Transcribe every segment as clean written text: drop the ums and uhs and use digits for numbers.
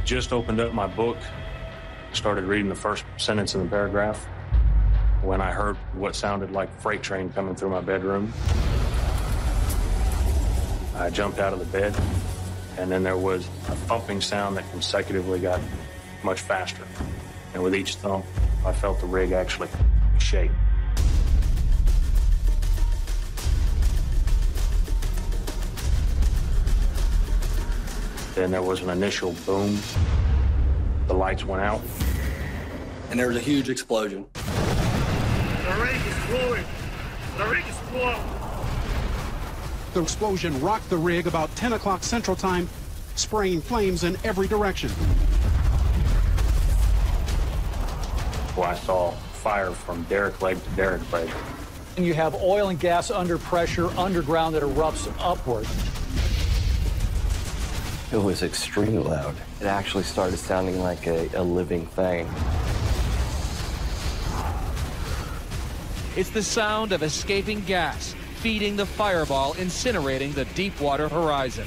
Just opened up my book, started reading the first sentence in the paragraph when I heard what sounded like a freight train coming through my bedroom. I jumped out of the bed, and then there was a thumping sound that consecutively got much faster. And with each thump, I felt the rig actually shake. Then there was an initial boom. The lights went out. And there was a huge explosion. The rig is blowing. The rig is blowing. The explosion rocked the rig about 10 o'clock Central Time, spraying flames in every direction. Well, I saw fire from derrick leg to derrick leg. And you have oil and gas under pressure underground that erupts upward. It was extremely loud. It actually started sounding like a living thing. It's the sound of escaping gas, feeding the fireball, incinerating the Deepwater Horizon.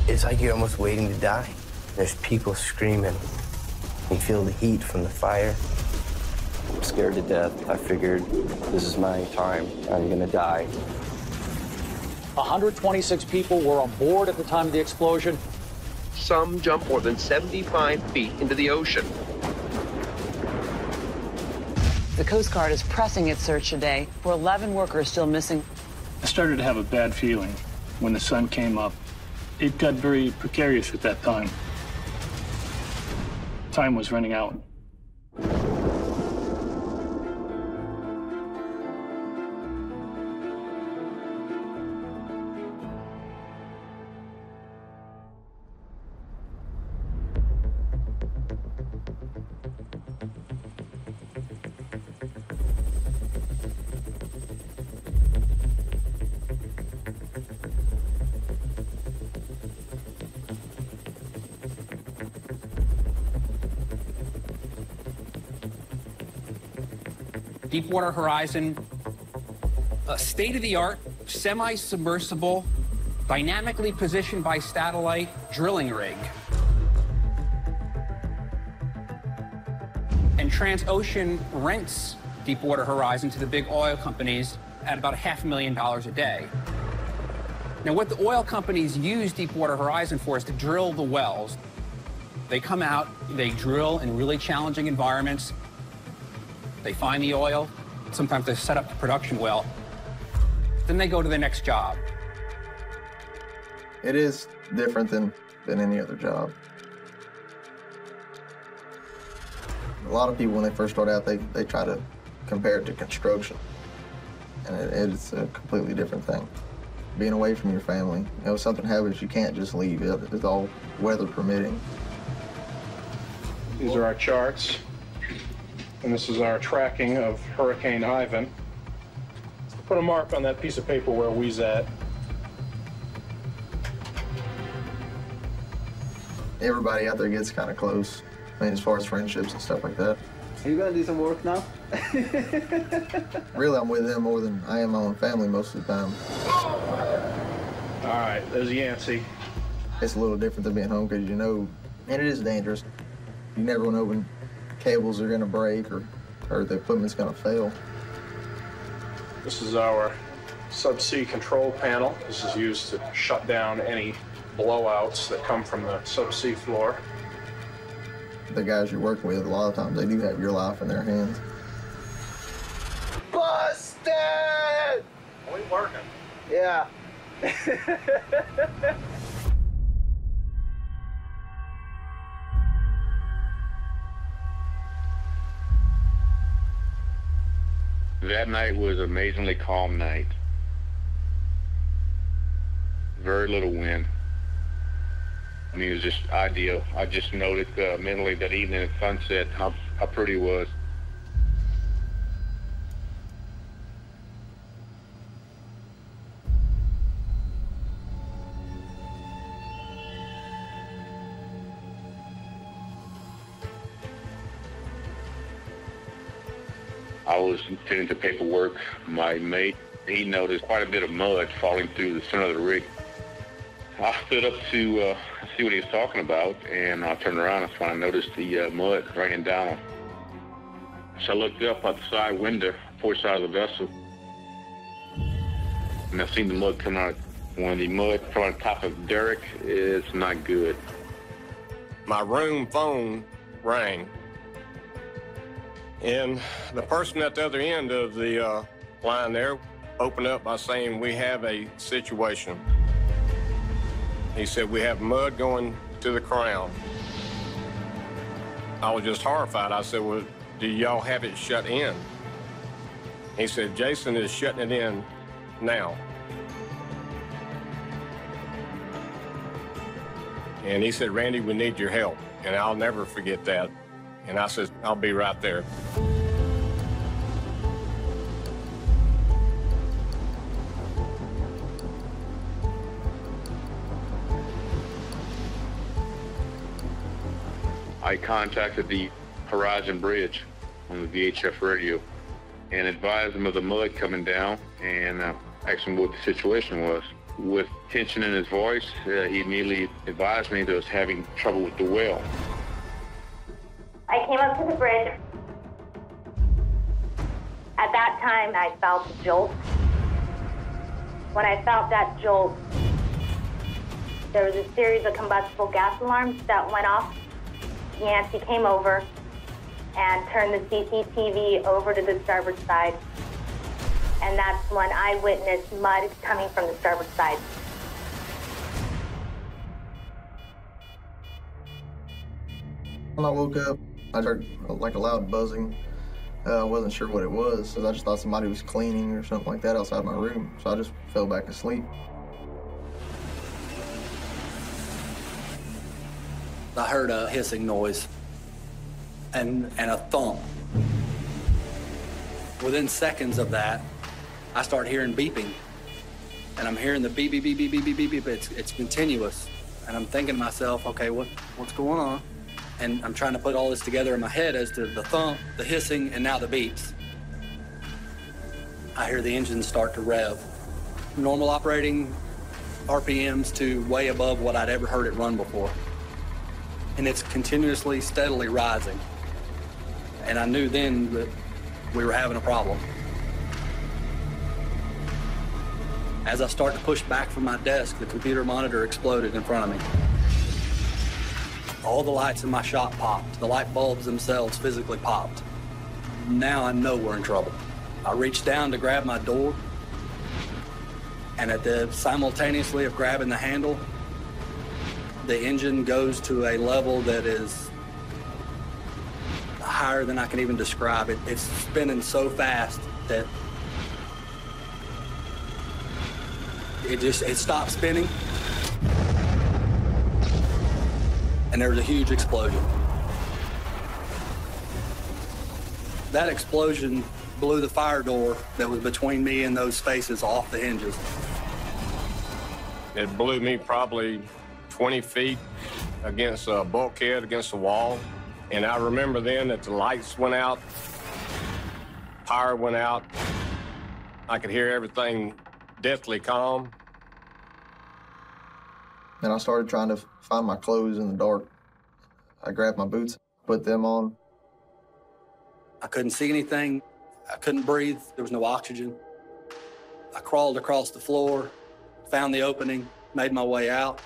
It's like you're almost waiting to die. There's people screaming. You feel the heat from the fire. I'm scared to death. I figured this is my time. I'm gonna die. 126 people were on board at the time of the explosion. Some jumped more than 75 feet into the ocean. The Coast Guard is pressing its search today for 11 workers still missing. I started to have a bad feeling when the sun came up. It got very precarious at that time. Time was running out. Deepwater Horizon, a state-of-the-art, semi-submersible, dynamically positioned by satellite drilling rig. And Transocean rents Deepwater Horizon to the big oil companies at about $500,000 a day. Now, what the oil companies use Deepwater Horizon for is to drill the wells. They come out, they drill in really challenging environments. They find the oil. Sometimes they set up the production well. Then they go to the next job. It is different than any other job. A lot of people, when they first start out, they try to compare it to construction. And it's a completely different thing. Being away from your family, you know, if something happens, you can't just leave. It's all weather permitting. These are our charts. And this is our tracking of Hurricane Ivan. Put a mark on that piece of paper where we's at. Everybody out there gets kind of close. I mean, as far as friendships and stuff like that. Are you gonna do some work now? Really, I'm with them more than I am my own family most of the time. All right, there's Yancey. It's a little different than being home because you know, and it is dangerous. You never want to open cables are going to break or the equipment's going to fail. This is our subsea control panel. This is used to shut down any blowouts that come from the subsea floor. The guys you work with, a lot of times, they do have your life in their hands. Busted! We working. Yeah. That night was an amazingly calm night. Very little wind. I mean, it was just ideal. I just noticed mentally that evening at sunset how pretty it was. I was attending to paperwork. My mate he noticed quite a bit of mud falling through the center of the rig. I stood up to see what he was talking about, and I turned around. That's when I noticed the mud raining down. So I looked up at the side window, port side of the vessel, and I seen the mud come out. When the mud from the top of the derrick is not good. My room phone rang, and the person at the other end of the line there opened up by saying, "We have a situation." He said, "We have mud going to the crown." I was just horrified. I said, "Well, do y'all have it shut in?" He said, "Jason is shutting it in now." And he said, "Randy, we need your help." And I'll never forget that. And I said, "I'll be right there." I contacted the Horizon Bridge on the VHF radio and advised them of the mud coming down and asked him what the situation was. With tension in his voice, he immediately advised me that he was having trouble with the well. I came up to the bridge. At that time, I felt a jolt. When I felt that jolt, there was a series of combustible gas alarms that went off. Yancey came over and turned the CCTV over to the starboard side. And that's when I witnessed mud coming from the starboard side. When I woke up, I heard like a loud buzzing. I wasn't sure what it was, so I just thought somebody was cleaning or something like that outside my room. So I just fell back asleep. I heard a hissing noise and a thump. Within seconds of that, I start hearing beeping. And I'm hearing the beep, beep, beep, beep, beep, beep, beep, beep. It's continuous. And I'm thinking to myself, okay, what's going on? And I'm trying to put all this together in my head as to the thump, the hissing, and now the beeps. I hear the engine start to rev. Normal operating RPMs to way above what I'd ever heard it run before. And it's continuously, steadily rising. And I knew then that we were having a problem. As I start to push back from my desk, the computer monitor exploded in front of me. All the lights in my shop popped. The light bulbs themselves physically popped. Now I know we're in trouble. I reached down to grab my door, and at the simultaneously of grabbing the handle, the engine goes to a level that is higher than I can even describe it. It's spinning so fast that it stopped spinning, and there was a huge explosion. That explosion blew the fire door that was between me and those spaces off the hinges. It blew me probably 20 feet against a bulkhead, against the wall. And I remember then that the lights went out, power went out. I could hear everything deathly calm. And I started trying to find my clothes in the dark. I grabbed my boots, put them on. I couldn't see anything. I couldn't breathe. There was no oxygen. I crawled across the floor, found the opening, made my way out.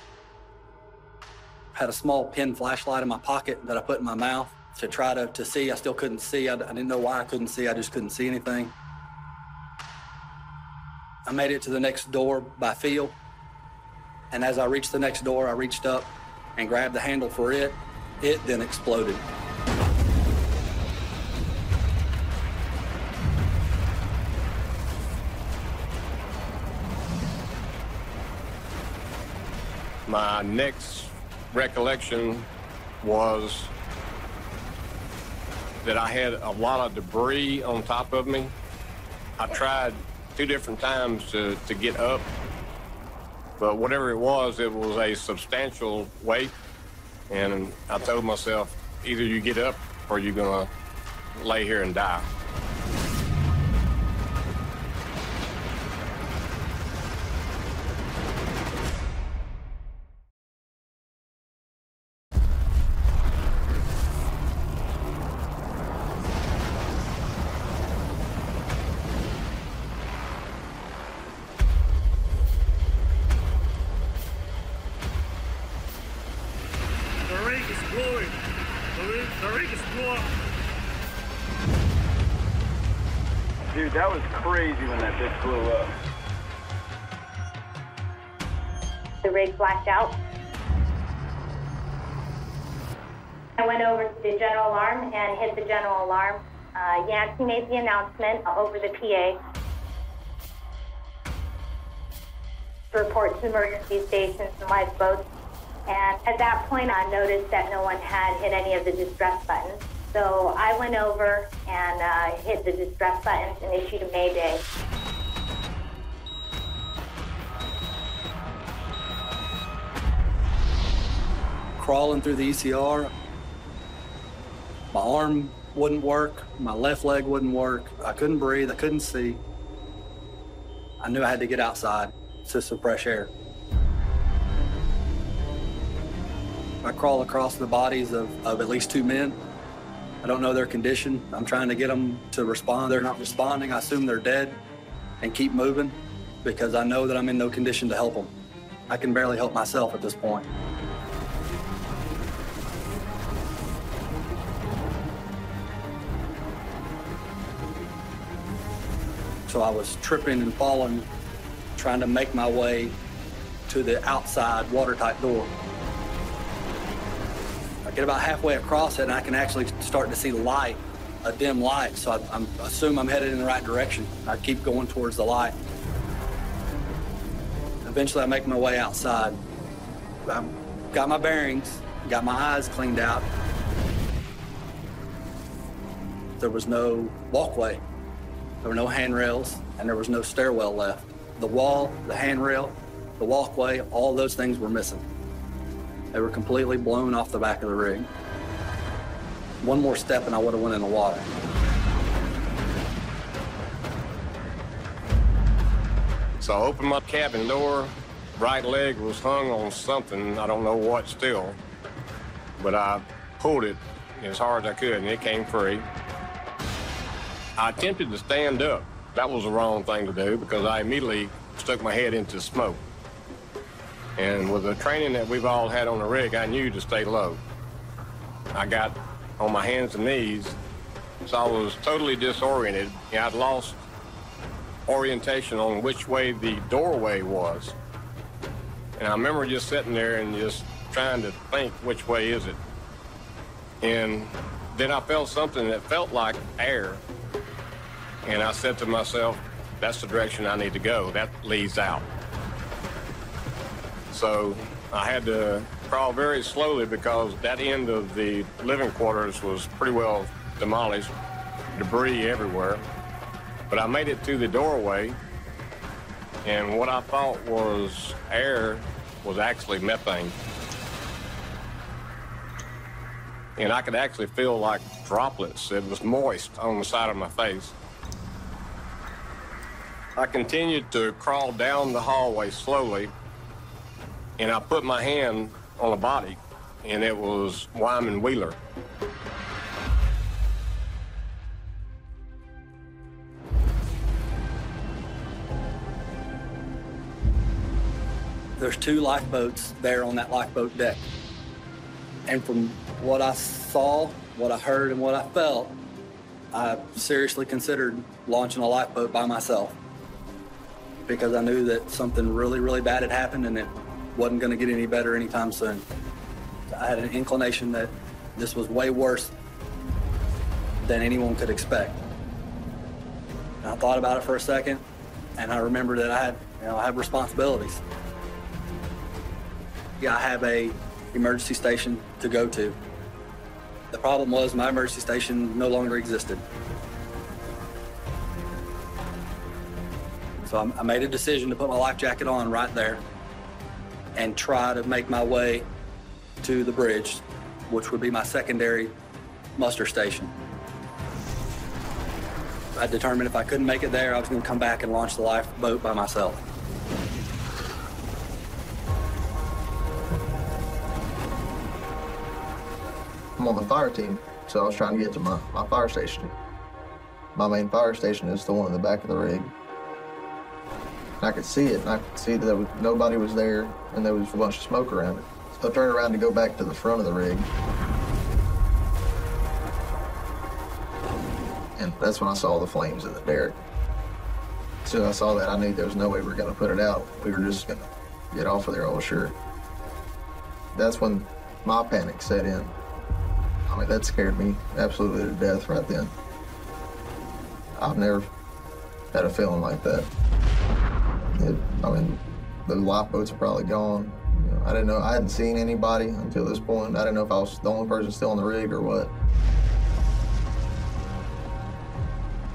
Had a small pin flashlight in my pocket that I put in my mouth to try to see. I still couldn't see. I didn't know why I couldn't see. I just couldn't see anything. I made it to the next door by feel. And as I reached the next door, I reached up and grabbed the handle for it. It then exploded. My next recollection was that I had a lot of debris on top of me. I tried 2 different times to get up, but whatever it was a substantial weight. And I told myself, either you get up or you're gonna lay here and die. Dude, that was crazy when that bitch blew up. The rig blacked out. I went over to the general alarm and hit the general alarm. Yancey made the announcement over the PA to report to emergency stations and lifeboats. And at that point, I noticed that no one had hit any of the distress buttons. So I went over and hit the distress buttons and issued a mayday. Crawling through the ECR, my arm wouldn't work, my left leg wouldn't work, I couldn't breathe, I couldn't see. I knew I had to get outside to some fresh air. I crawl across the bodies of at least 2 men. I don't know their condition. I'm trying to get them to respond. They're not responding. I assume they're dead and keep moving because I know that I'm in no condition to help them. I can barely help myself at this point. So I was tripping and falling, trying to make my way to the outside watertight door. I get about halfway across it and I can actually start to see light, a dim light. So I assume I'm headed in the right direction. I keep going towards the light. Eventually I make my way outside. I got my bearings, got my eyes cleaned out. There was no walkway. There were no handrails, and there was no stairwell left. The wall, the handrail, the walkway, all those things were missing. They were completely blown off the back of the rig. One more step and I would have went in the water. So I opened my cabin door. Right leg was hung on something, I don't know what still, but I pulled it as hard as I could and it came free. I attempted to stand up. That was the wrong thing to do because I immediately stuck my head into smoke. And with the training that we've all had on the rig, I knew to stay low. I got on my hands and knees, so I was totally disoriented. I'd lost orientation on which way the doorway was. And I remember just sitting there and just trying to think which way is it. And then I felt something that felt like air. And I said to myself, that's the direction I need to go. That leads out. So I had to crawl very slowly because that end of the living quarters was pretty well demolished, debris everywhere. But I made it to the doorway, and what I thought was air was actually methane. And I could actually feel like droplets. It was moist on the side of my face. I continued to crawl down the hallway slowly, and I put my hand on a body, and it was Wyman Wheeler. There's 2 lifeboats there on that lifeboat deck. And from what I saw, what I heard, and what I felt, I seriously considered launching a lifeboat by myself because I knew that something really, really bad had happened and it wasn't going to get any better anytime soon. I had an inclination that this was way worse than anyone could expect. And I thought about it for a second, and I remembered that I have responsibilities. Yeah, I have a emergency station to go to. The problem was my emergency station no longer existed. So I made a decision to put my life jacket on right there and try to make my way to the bridge, which would be my secondary muster station. I determined if I couldn't make it there, I was going to come back and launch the lifeboat by myself. I'm on the fire team, so I was trying to get to my fire station. My main fire station is the one in the back of the rig. And I could see it, and I could see that nobody was there, and there was a bunch of smoke around it. So I turned around to go back to the front of the rig. And that's when I saw the flames in the derrick. As soon as I saw that, I knew there was no way we were going to put it out. We were just going to get off of there, all sure. That's when my panic set in. I mean, that scared me absolutely to death right then. I've never had a feeling like that. I mean, the lifeboats are probably gone. You know, I didn't know, I hadn't seen anybody until this point. I didn't know if I was the only person still on the rig or what.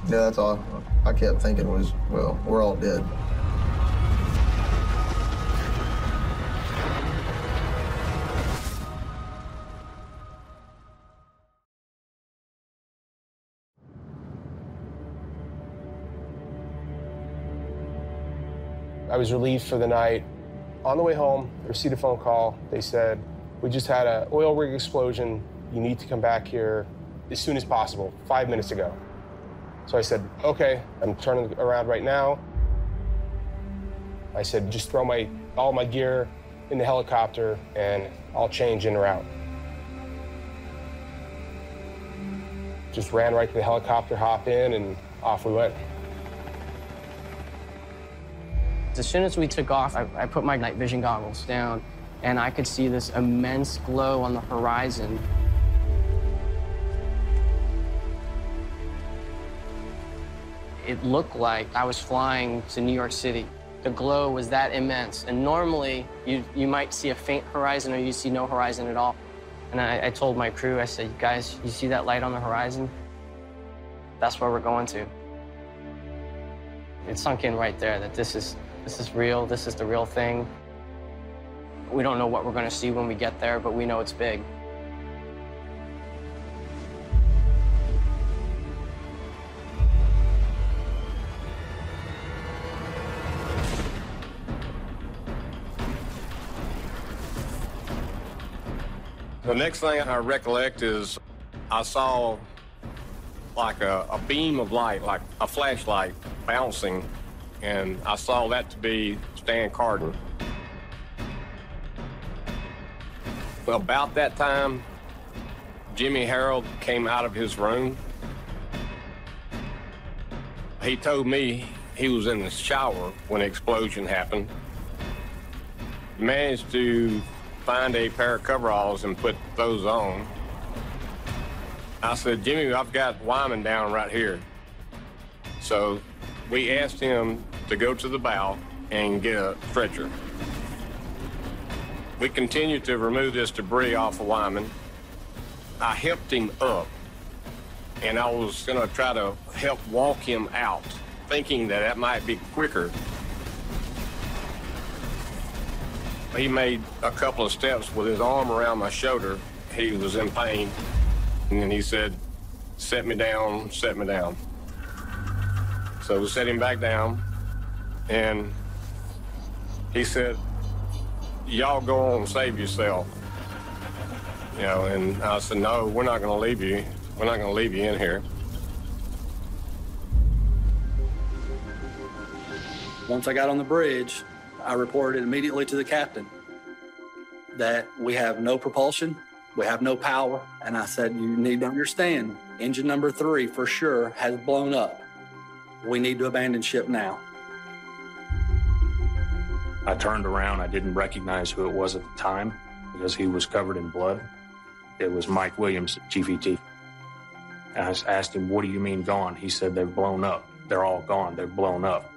Yeah, that's all I kept thinking was, well, we're all dead. I was relieved for the night. On the way home, I received a phone call. They said, we just had an oil rig explosion. You need to come back here as soon as possible, 5 minutes ago. So I said, okay, I'm turning around right now. I said, just throw all my gear in the helicopter and I'll change en route. Just ran right to the helicopter, hop in, and off we went. As soon as we took off, I put my night vision goggles down, and I could see this immense glow on the horizon. It looked like I was flying to New York City. The glow was that immense, and normally you might see a faint horizon or you see no horizon at all. And I told my crew, I said, guys, you see that light on the horizon? That's where we're going to. It sunk in right there that this is real, this is the real thing. We don't know what we're going to see when we get there, but we know it's big. The next thing I recollect is I saw like a beam of light, like a flashlight bouncing, and I saw that to be Stan Carden. About that time, Jimmy Harold came out of his room. He told me he was in the shower when the explosion happened. Managed to find a pair of coveralls and put those on. I said, Jimmy, I've got Wyman down right here. So we asked him to go to the bow and get a stretcher. We continued to remove this debris off of Wyman. I helped him up, and I was gonna try to help walk him out, thinking that might be quicker. He made a couple of steps with his arm around my shoulder. He was in pain. And then he said, set me down, set me down. So we set him back down. And he said, y'all go on and save yourself. You know, and I said, no, we're not going to leave you. We're not going to leave you in here. Once I got on the bridge, I reported immediately to the captain that we have no propulsion, we have no power, and I said, you need to understand, engine number 3 for sure has blown up. We need to abandon ship now. I turned around. I didn't recognize who it was at the time because he was covered in blood. It was Mike Williams, Chief ET. And I asked him, what do you mean gone? He said, they've blown up. They're all gone. They're blown up.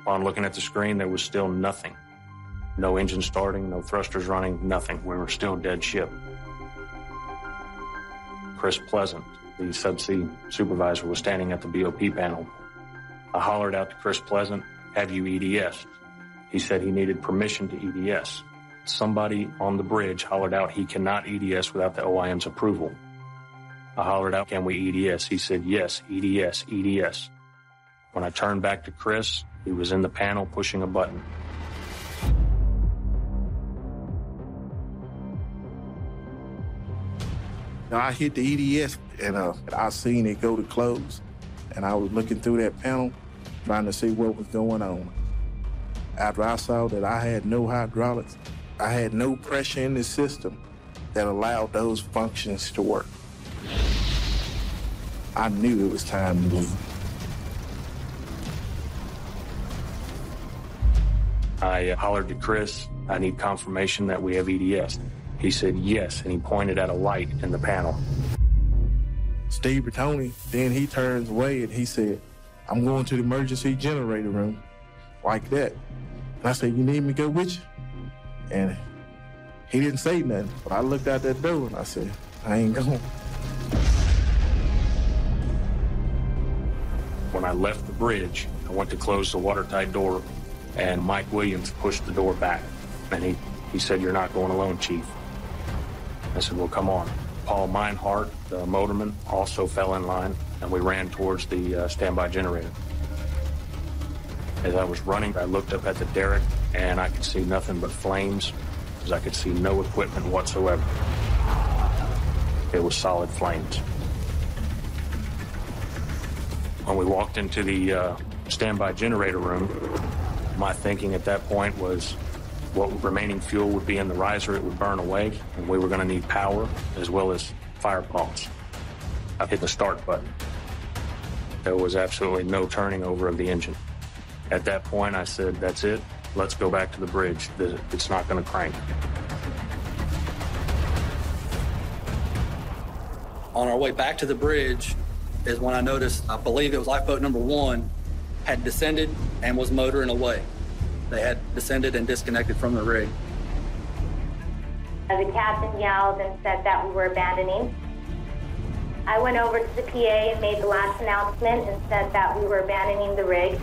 Upon looking at the screen, there was still nothing. No engine starting, no thrusters running, nothing. We were still dead ship. Chris Pleasant, the subsea supervisor, was standing at the BOP panel. I hollered out to Chris Pleasant, have you EDS? He said he needed permission to EDS. Somebody on the bridge hollered out he cannot EDS without the OIM's approval. I hollered out, can we EDS? He said, yes, EDS, EDS. When I turned back to Chris, he was in the panel pushing a button. Now, I hit the EDS, and I seen it go to close. And I was looking through that panel, trying to see what was going on. After I saw that I had no hydraulics, I had no pressure in the system that allowed those functions to work. I knew it was time to move. I hollered to Chris, I need confirmation that we have EDS. He said yes, and he pointed at a light in the panel. Steve Bertoni, then he turns away and he said, I'm going to the emergency generator room, like that. And I said, you need me to go with you? And he didn't say nothing, but I looked out that door and I said, I ain't going. When I left the bridge, I went to close the watertight door, and Mike Williams pushed the door back. And he said, you're not going alone, Chief. I said, well, come on. Paul Meinhardt, the motorman, also fell in line, and we ran towards the standby generator. As I was running, I looked up at the derrick, and I could see nothing but flames, because I could see no equipment whatsoever. It was solid flames. When we walked into the standby generator room, my thinking at that point was what remaining fuel would be in the riser, it would burn away, and we were going to need power as well as fire pumps. I hit the start button. There was absolutely no turning over of the engine. At that point, I said, that's it. Let's go back to the bridge. It's not going to crank. On our way back to the bridge is when I noticed, I believe it was lifeboat number 1, had descended and was motoring away. They had descended and disconnected from the rig. The captain yelled and said that we were abandoning. I went over to the PA and made the last announcement and said that we were abandoning the rig.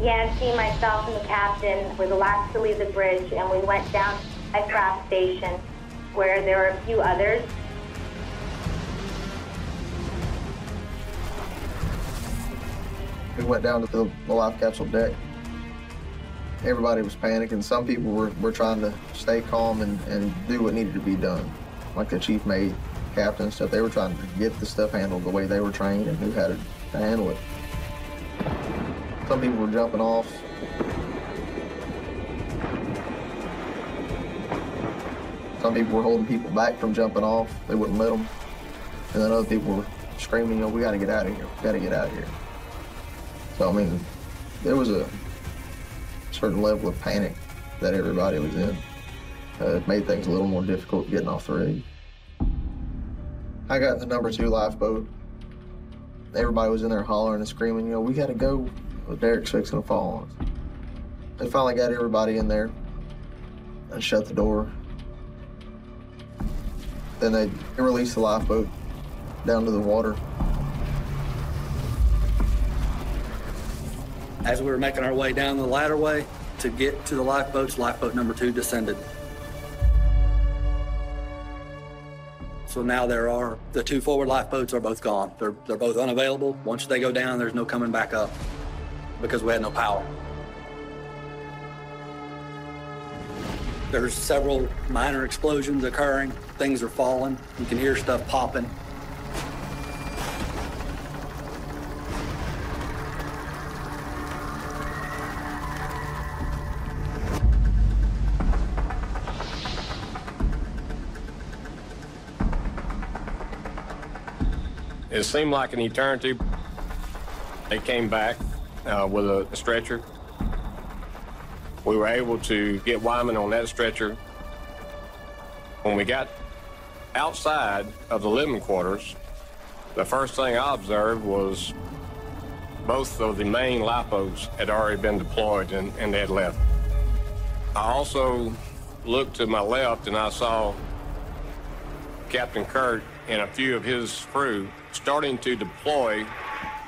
Yancey, myself, and the captain were the last to leave the bridge, and we went down to the craft station where there were a few others. We went down to the life capsule deck. Everybody was panicking. Some people were trying to stay calm and do what needed to be done. Like the chief mate, captain and stuff, they were trying to get the stuff handled the way they were trained and knew how to handle it. Some people were jumping off. Some people were holding people back from jumping off. They wouldn't let them. And then other people were screaming, we gotta get out of here. We gotta get out of here. So, I mean, there was a certain level of panic that everybody was in. It made things a little more difficult getting off the rig. I got in the number 2 lifeboat. Everybody was in there hollering and screaming, we gotta go. The derrick's fixing to fall on us. They finally got everybody in there and shut the door. Then they released the lifeboat down to the water. As we were making our way down the ladderway to get to the lifeboats, lifeboat number 2 descended. So now the 2 forward lifeboats are both gone. They're both unavailable. Once they go down, there's no coming back up because we had no power. There's several minor explosions occurring. Things are falling. You can hear stuff popping. It seemed like an eternity. They came back with a stretcher. We were able to get Wyman on that stretcher. When we got outside of the living quarters, the first thing I observed was both of the main lifeboats had already been deployed and they had left. I also looked to my left and I saw Captain Kurt and a few of his crew starting to deploy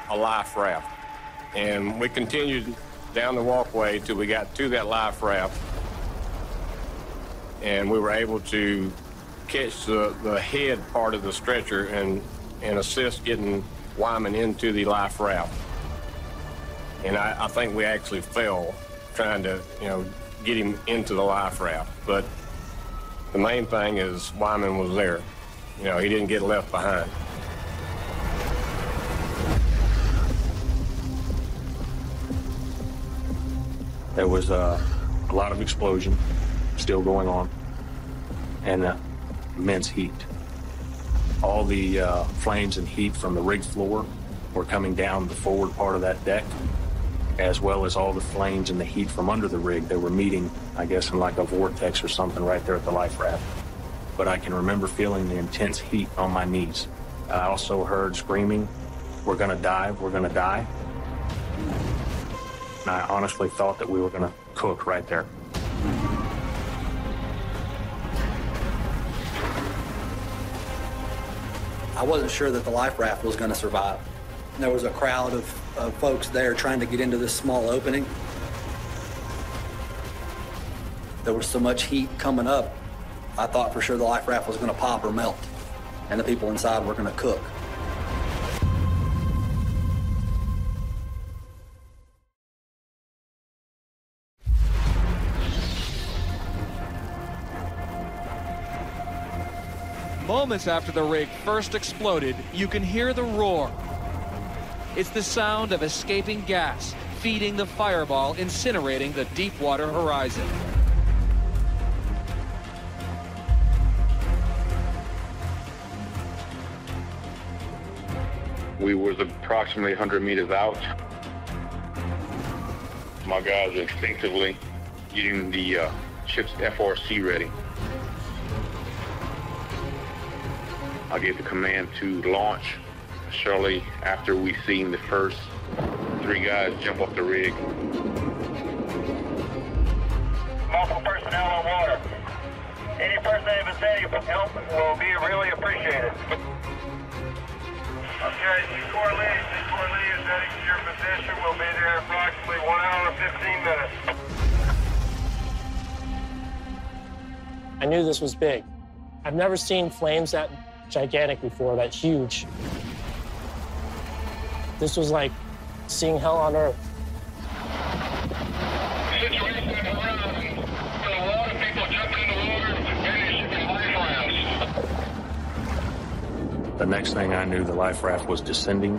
a life raft. And we continued down the walkway till we got to that life raft. And we were able to catch the head part of the stretcher and assist getting Wyman into the life raft. And I think we actually fell trying to, get him into the life raft. But the main thing is Wyman was there. He didn't get left behind. There was a lot of explosion still going on and immense heat. All the flames and heat from the rig floor were coming down the forward part of that deck, as well as all the flames and the heat from under the rig. They were meeting, I guess, in like a vortex or something right there at the life raft. But I can remember feeling the intense heat on my knees. I also heard screaming, "We're gonna die, we're gonna die." And I honestly thought that we were gonna cook right there. I wasn't sure that the life raft was gonna survive. There was a crowd of folks there trying to get into this small opening. There was so much heat coming up, I thought for sure the life raft was gonna pop or melt, and the people inside were gonna cook. Moments after the rig first exploded, you can hear the roar. It's the sound of escaping gas, feeding the fireball, incinerating the Deepwater Horizon. We was approximately 100 meters out. My guys are instinctively getting the ship's FRC ready. I gave the command to launch shortly after we seen the first 3 guys jump off the rig. Multiple personnel on water. Any person in the vicinity for help will be really appreciated. Okay, C4 Lee is heading to your position. We'll be there approximately 1 hour and 15 minutes. I knew this was big. I've never seen flames that gigantic before, that huge. This was like seeing hell on earth. Situation around. A lot of people jumping in the water and shipping life rafts. The next thing I knew, the life raft was descending.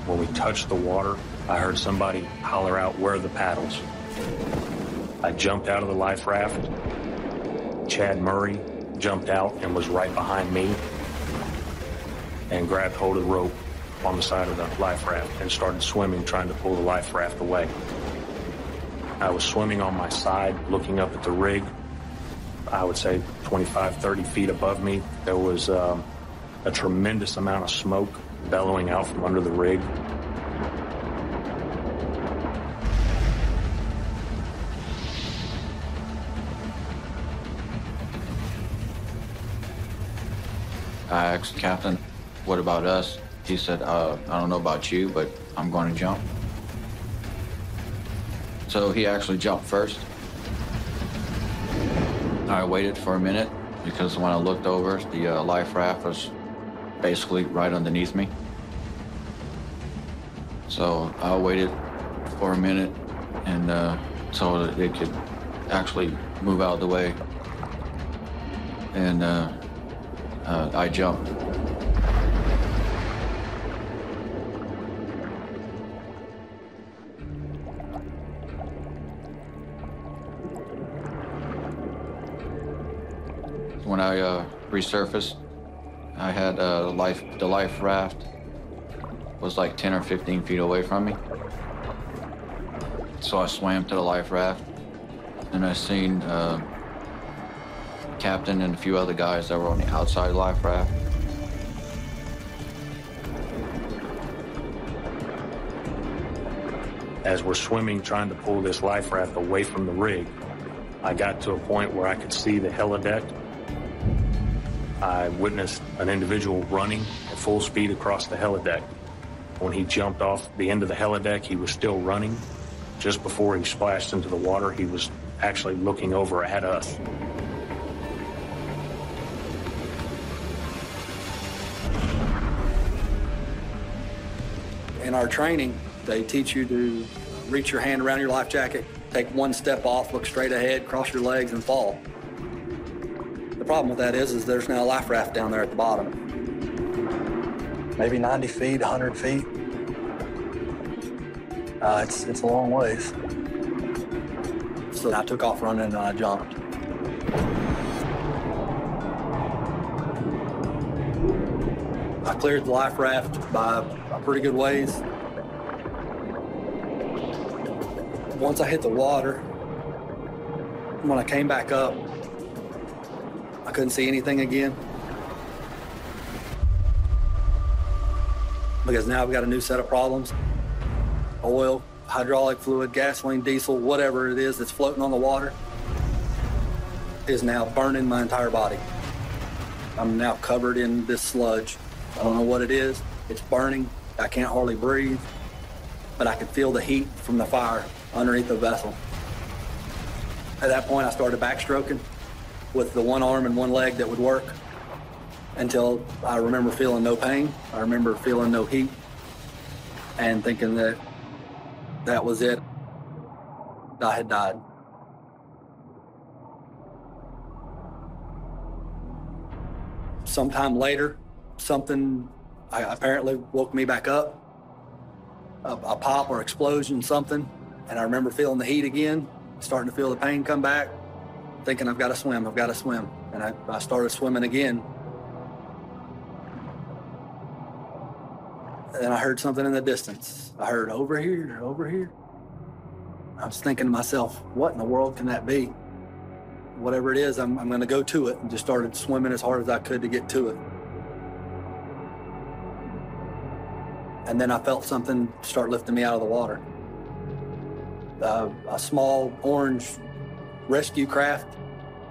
When we touched the water, I heard somebody holler out, "Where are the paddles?" I jumped out of the life raft. Chad Murray jumped out and was right behind me and grabbed hold of the rope on the side of the life raft and started swimming, trying to pull the life raft away. I was swimming on my side, looking up at the rig. I would say 25, 30 feet above me. There was a tremendous amount of smoke bellowing out from under the rig. I asked the captain, "What about us?" He said, I don't know about you, but I'm going to jump. So he actually jumped first. I waited for a minute because when I looked over, the life raft was basically right underneath me. So I waited for a minute and so that it could actually move out of the way. And I jumped. When I resurfaced, I had the life raft was like 10 or 15 feet away from me. So I swam to the life raft, and I seen captain and a few other guys that were on the outside of the life raft. As we're swimming, trying to pull this life raft away from the rig, I got to a point where I could see the helideck. I witnessed an individual running at full speed across the helideck. When he jumped off the end of the helideck, he was still running. Just before he splashed into the water, he was actually looking over at us. In our training, they teach you to reach your hand around your life jacket, take one step off, look straight ahead, cross your legs, and fall. The problem with that is there's now a life raft down there at the bottom. Maybe 90 feet, 100 feet. It's a long ways. So I took off running and I jumped. cleared the life raft by a pretty good ways. Once I hit the water, when I came back up, I couldn't see anything again. Because now I've got a new set of problems. Oil, hydraulic fluid, gasoline, diesel, whatever it is that's floating on the water is now burning my entire body. I'm now covered in this sludge. I don't know what it is. It's burning. I can't hardly breathe, but I can feel the heat from the fire underneath the vessel. At that point, I started backstroking with the one arm and one leg that would work until I remember feeling no pain. I remember feeling no heat and thinking that that was it. I had died. Sometime later, something apparently woke me back up, a pop or explosion, something. And I remember feeling the heat again, starting to feel the pain come back, thinking I've got to swim. And I started swimming again. And I heard something in the distance. I heard over here, over here. I was thinking to myself, what in the world can that be? Whatever it is, I'm going to go to it, and just started swimming as hard as I could to get to it. And then I felt something start lifting me out of the water. A small orange rescue craft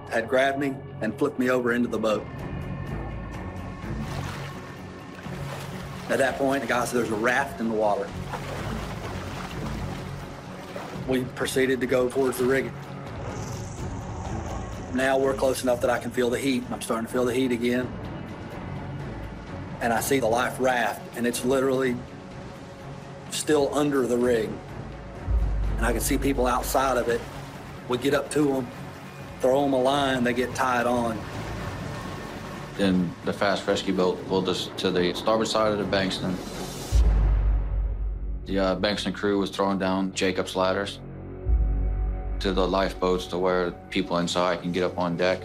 had grabbed me and flipped me over into the boat. At that point, the guy said there's a raft in the water. We proceeded to go towards the rig. Now we're close enough that I can feel the heat. I'm starting to feel the heat again. And I see the life raft, and it's literally still under the rig. And I can see people outside of it. We get up to them, throw them a line, they get tied on. Then the fast rescue boat pulled us to the starboard side of the Bankston. The Bankston crew was throwing down Jacob's ladders to the lifeboats to where people inside can get up on deck.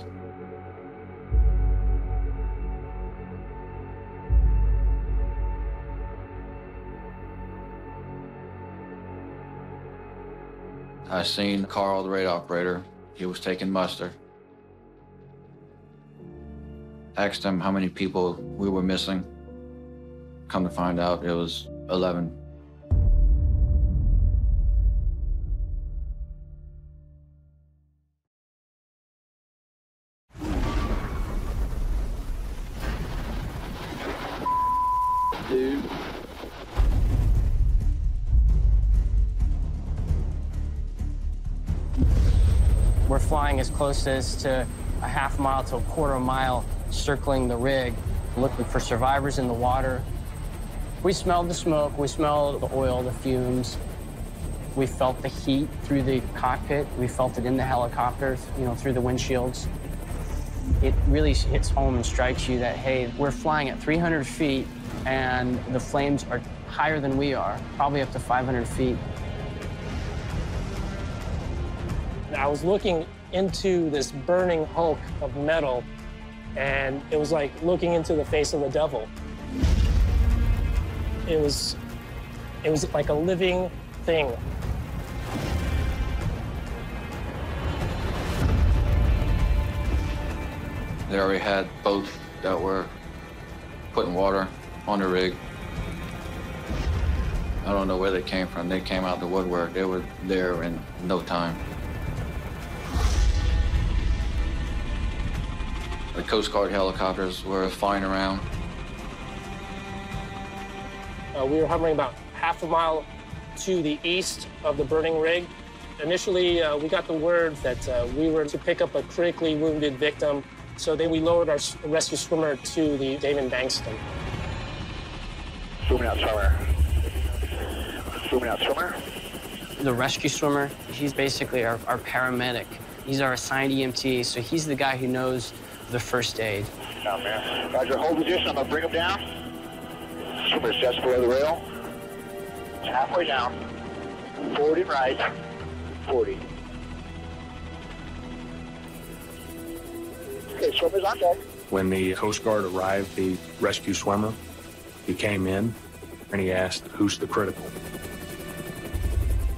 I seen Carl, the radar operator. He was taking muster. Asked him how many people we were missing. Come to find out, it was 11. Dude. We're flying as close as to a half mile to a quarter mile, circling the rig, looking for survivors in the water. We smelled the smoke, we smelled the oil, the fumes. We felt the heat through the cockpit. We felt it in the helicopters, through the windshields. It really hits home and strikes you that, hey, we're flying at 300 feet and the flames are higher than we are, probably up to 500 feet. I was looking into this burning hulk of metal, and it was like looking into the face of the devil. It was like a living thing. They already had boats that were putting water on the rig. I don't know where they came from. They came out the woodwork. They were there in no time. The Coast Guard helicopters were flying around. We were hovering about half a mile to the east of the burning rig. Initially, we got the word that we were to pick up a critically wounded victim, so then we lowered our rescue swimmer to the David Bankston. Swimming out swimmer. Swimming out swimmer. The rescue swimmer, he's basically our paramedic. He's our assigned EMT, so he's the guy who knows the first aid. Down there. Roger, hold position. I'm going to bring him down. Swimmer just below the rail. It's halfway down. Forward and right. 40. Okay, swimmer's on deck. When the Coast Guard arrived, the rescue swimmer He came in and he asked, "Who's the critical?"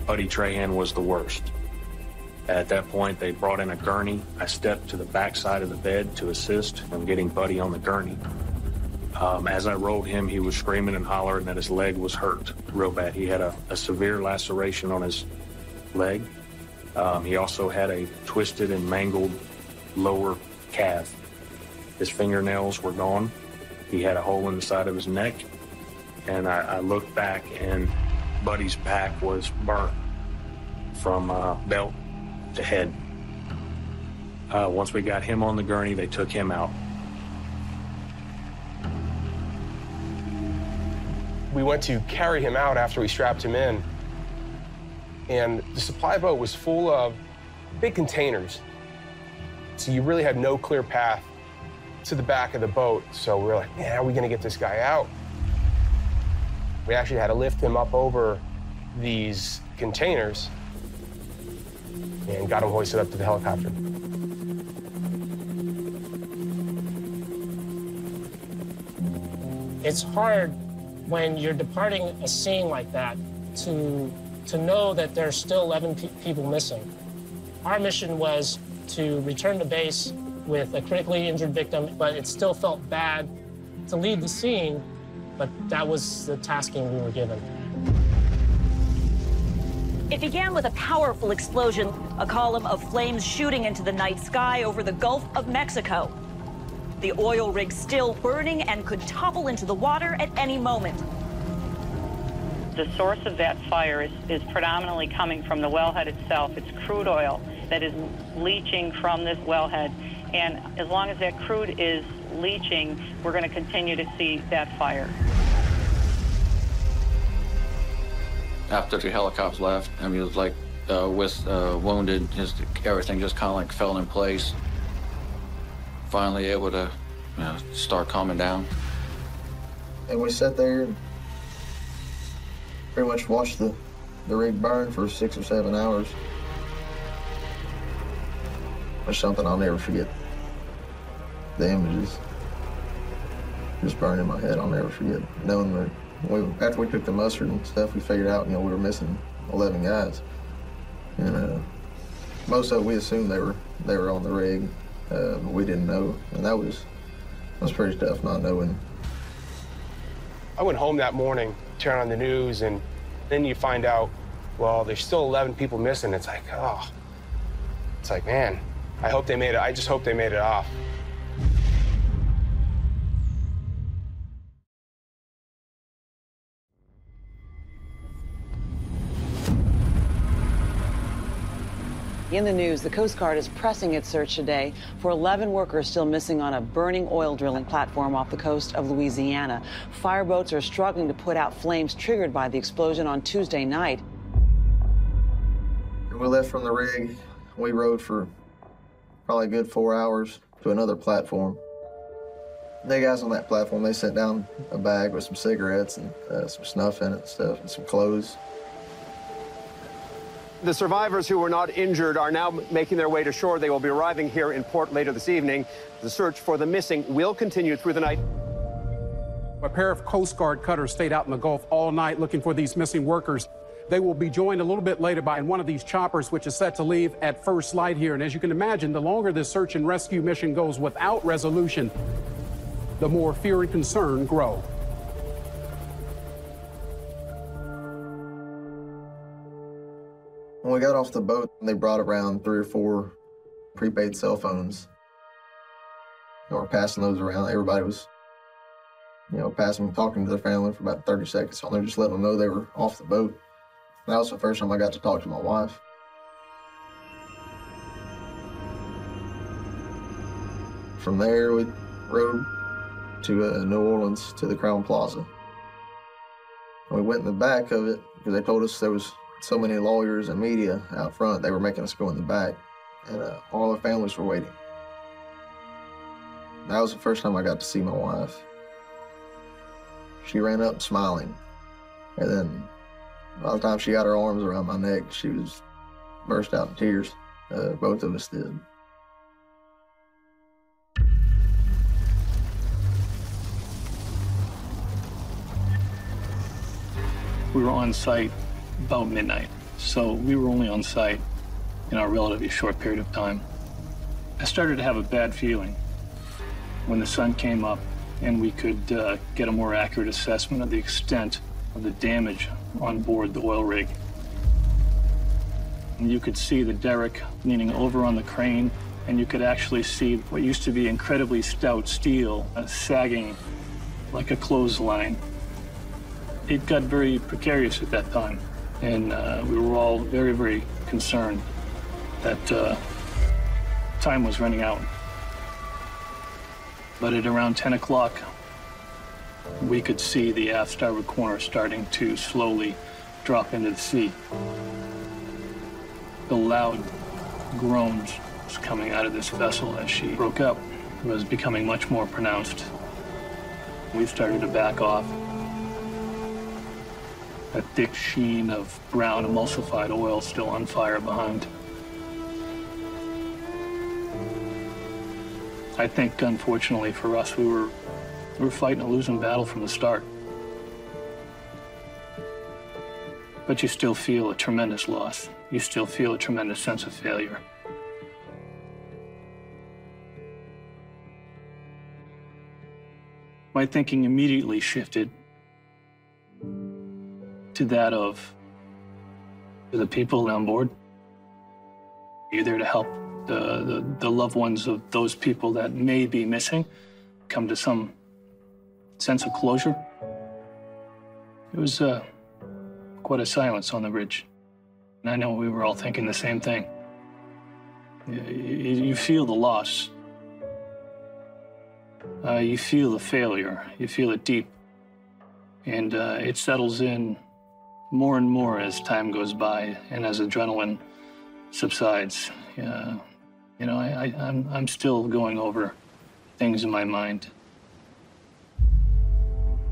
Buddy Trahan was the worst. At that point, they brought in a gurney. I stepped to the backside of the bed to assist in getting Buddy on the gurney. As I rolled him, he was screaming and hollering that his leg was hurt real bad. He had a severe laceration on his leg. He also had a twisted and mangled lower calf. His fingernails were gone. He had a hole in the side of his neck. And I looked back, and Buddy's back was burnt from belt to head. Once we got him on the gurney, they took him out. We went to carry him out after we strapped him in, and the supply boat was full of big containers. So you really had no clear path to the back of the boat. So we're like, man, how are we gonna get this guy out? We actually had to lift him up over these containers and got him hoisted up to the helicopter. It's hard when you're departing a scene like that to know that there's still 11 people missing. Our mission was to return to base with a critically injured victim, but it still felt bad to leave the scene, but that was the tasking we were given. It began with a powerful explosion, a column of flames shooting into the night sky over the Gulf of Mexico. The oil rig still burning and could topple into the water at any moment. The source of that fire is predominantly coming from the wellhead itself. It's crude oil that is leaching from this wellhead. And as long as that crude is leaching, we're going to continue to see that fire. After the helicopters left, I mean, it was like with wounded, everything just kind of like fell in place. Finally able to start calming down. And we sat there and pretty much watched the rig burn for 6 or 7 hours. It's something I'll never forget. The images just burned in my head. I'll never forget. Knowing that after we took the mustard and stuff, we figured out, we were missing 11 guys. And most of it, we assumed they were on the rig, but we didn't know. And that was pretty tough, not knowing. I went home that morning, turned on the news, and then you find out, well, there's still 11 people missing. It's like, oh. It's like, man, I hope they made it. I just hope they made it off. In the news, the Coast Guard is pressing its search today for 11 workers still missing on a burning oil drilling platform off the coast of Louisiana. Fireboats are struggling to put out flames triggered by the explosion on Tuesday night. We left from the rig. We rode for probably a good 4 hours to another platform. The guys on that platform, they set down a bag with some cigarettes and some snuff in it and stuff, and some clothes. The survivors who were not injured are now making their way to shore. They will be arriving here in port later this evening. The search for the missing will continue through the night. A pair of Coast Guard cutters stayed out in the Gulf all night looking for these missing workers. They will be joined a little bit later by one of these choppers, which is set to leave at first light here. And as you can imagine, the longer this search and rescue mission goes without resolution, the more fear and concern grow. When we got off the boat, they brought around 3 or 4 prepaid cell phones. They were passing those around. Everybody was, passing, talking to their family for about 30 seconds. So they're just letting them know they were off the boat. And that was the first time I got to talk to my wife. From there, we rode to New Orleans to the Crown Plaza. And we went in the back of it because they told us there was so many lawyers and media out front. They were making us go in the back, and all our families were waiting. That was the first time I got to see my wife. She ran up smiling, and then by the time she got her arms around my neck, she was burst out in tears. Both of us did. We were on site about midnight, so we were only on site in a relatively short period of time. I started to have a bad feeling when the sun came up and we could get a more accurate assessment of the extent of the damage on board the oil rig. And you could see the derrick leaning over on the crane, and you could actually see what used to be incredibly stout steel sagging like a clothesline. It got very precarious at that time, and we were all very, very concerned that time was running out. But at around 10 o'clock, we could see the aft starboard corner starting to slowly drop into the sea. The loud groans coming out of this vessel as she broke up was becoming much more pronounced. We started to back off. A thick sheen of brown emulsified oil still on fire behind. I think, unfortunately for us, we were fighting a losing battle from the start. But you still feel a tremendous loss. You still feel a tremendous sense of failure. My thinking immediately shifted to that of the people on board. You're there to help the loved ones of those people that may be missing come to some sense of closure. It was quite a silence on the bridge. And I know we were all thinking the same thing. You feel the loss. You feel the failure. You feel it deep. And it settles in more and more as time goes by and as adrenaline subsides. You know, I'm still going over things in my mind.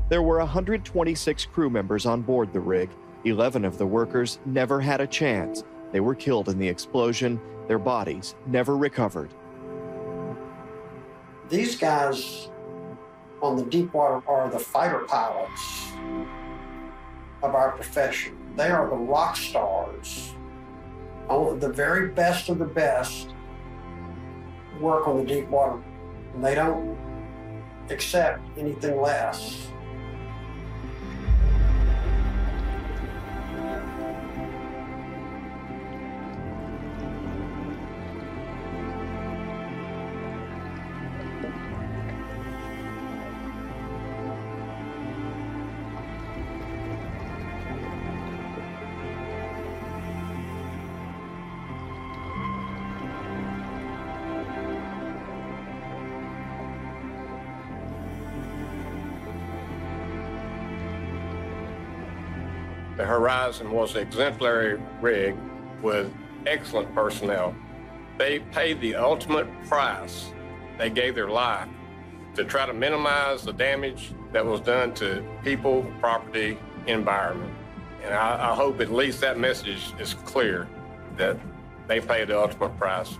There were 126 crew members on board the rig. 11 of the workers never had a chance. They were killed in the explosion. Their bodies never recovered. These guys on the Deepwater are the fighter pilots of our profession. They are the rock stars. The very best of the best work on the Deepwater, and they don't accept anything less. The Horizon was an exemplary rig with excellent personnel. They paid the ultimate price. They gave their life to try to minimize the damage that was done to people, property, environment. And I hope at least that message is clear, that they paid the ultimate price.